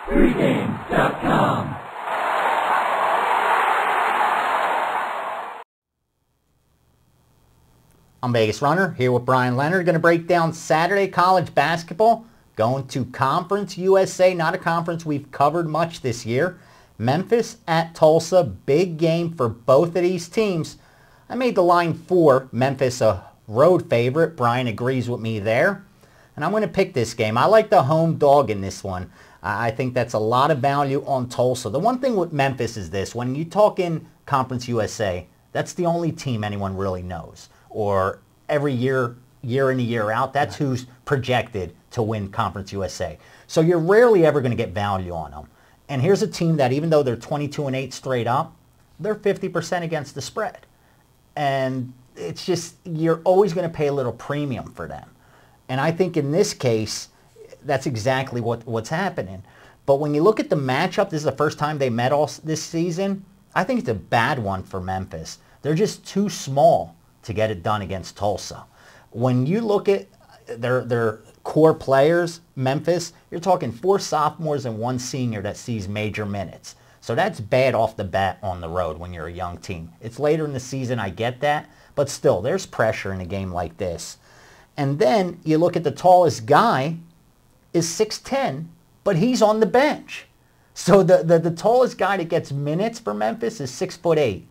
Pregame.com. I'm Vegas Runner, here with Brian Leonard. Going to break down Saturday college basketball, going to Conference USA, not a conference we've covered much this year. Memphis at Tulsa, big game for both of these teams. I made the line 4, Memphis a road favorite. Brian agrees with me there. And I'm going to pick this game. I like the home dog in this one. I think that's a lot of value on Tulsa. The one thing with Memphis is this. When you talk in Conference USA, that's the only team anyone really knows. Or every year in and year out, that's who's projected to win Conference USA. So you're rarely ever going to get value on them. And here's a team that even though they're 22-8 straight up, they're 50% against the spread. And it's just, you're always going to pay a little premium for them. And I think in this case, that's exactly what's happening. But when you look at the matchup, this is the first time they met all this season. I think it's a bad one for Memphis. They're just too small to get it done against Tulsa. When you look at their core players, Memphis, you're talking 4 sophomores and 1 senior that sees major minutes. So that's bad off the bat on the road when you're a young team. It's later in the season, I get that, but still, there's pressure in a game like this. And then you look at the tallest guy is 6'10", but he's on the bench. So the tallest guy that gets minutes for Memphis is 6'8",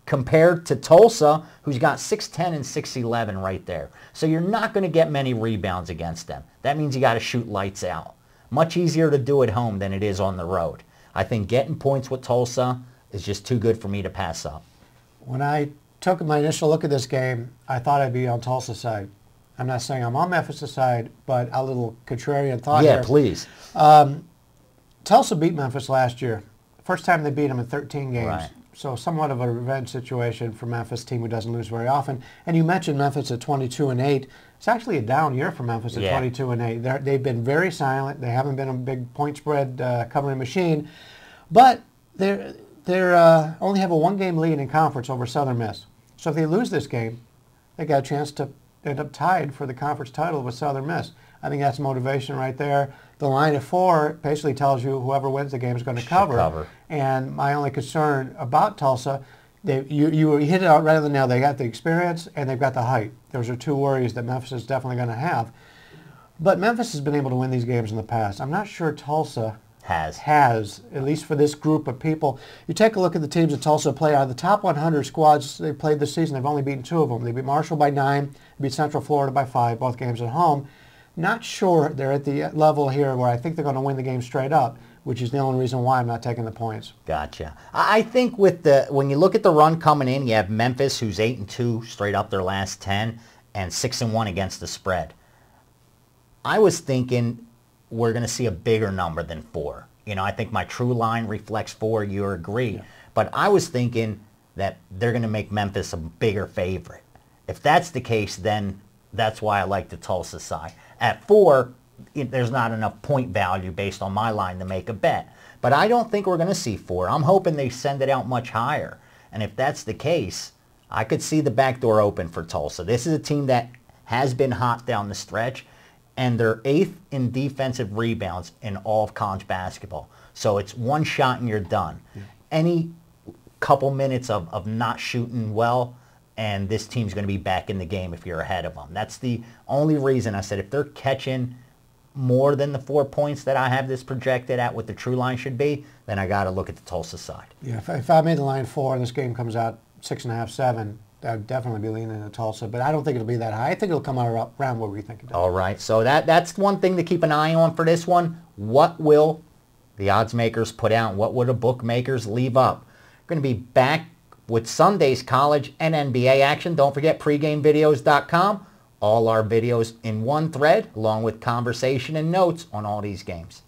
compared to Tulsa, who's got 6'10" and 6'11" right there. So you're not going to get many rebounds against them. That means you got to shoot lights out. Much easier to do at home than it is on the road. I think getting points with Tulsa is just too good for me to pass up. When I took my initial look at this game, I thought I'd be on Tulsa's side. I'm not saying I'm on Memphis' side, but a little contrarian thought here. Yeah, please. Tulsa beat Memphis last year. First time they beat them in 13 games. Right. So somewhat of a revenge situation for Memphis, team who doesn't lose very often. And you mentioned Memphis at 22-8. It's actually a down year for Memphis at 22-8. They've been very silent. They haven't been a big point spread covering machine. But they only have a 1-game lead in conference over Southern Miss. So if they lose this game, they got a chance to end up tied for the conference title with Southern Miss. I think that's motivation right there. The line of 4 basically tells you whoever wins the game is going to cover. And my only concern about Tulsa, you hit it out right on the nail. They got the experience and they've got the height. Those are 2 worries that Memphis is definitely going to have. But Memphis has been able to win these games in the past. I'm not sure Tulsa has, at least for this group of people. You take a look at the teams that Tulsa play. Out of the top 100 squads they played this season, they've only beaten 2 of them. They beat Marshall by 9, beat Central Florida by 5, both games at home. Not sure they're at the level here where I think they're going to win the game straight up, which is the only reason why I'm not taking the points. Gotcha. I think when you look at the run coming in, you have Memphis, who's 8-2 straight up their last 10, and 6-1 against the spread. I was thinking we're going to see a bigger number than 4. You know, I think my true line reflects 4. You agree. Yeah. But I was thinking that they're going to make Memphis a bigger favorite. If that's the case, then that's why I like the Tulsa side. At 4, there's not enough point value based on my line to make a bet. But I don't think we're going to see 4. I'm hoping they send it out much higher. And if that's the case, I could see the back door open for Tulsa. This is a team that has been hot down the stretch, and they're 8th in defensive rebounds in all of college basketball. So it's one shot and you're done. Yeah. Any couple minutes of not shooting well, and this team's going to be back in the game if you're ahead of them. That's the only reason I said if they're catching more than the 4 points that I have this projected at what the true line should be, then I got to look at the Tulsa side. Yeah, if I made the line 4 and this game comes out 6.5, 7, I'd definitely be leaning into Tulsa, but I don't think it'll be that high. I think it'll come out around where we think it does. All right, so that's one thing to keep an eye on for this one. What will the odds makers put out? What will the bookmakers leave up? We're going to be back with Sunday's college and NBA action. Don't forget pregamevideos.com. All our videos in one thread, along with conversation and notes on all these games.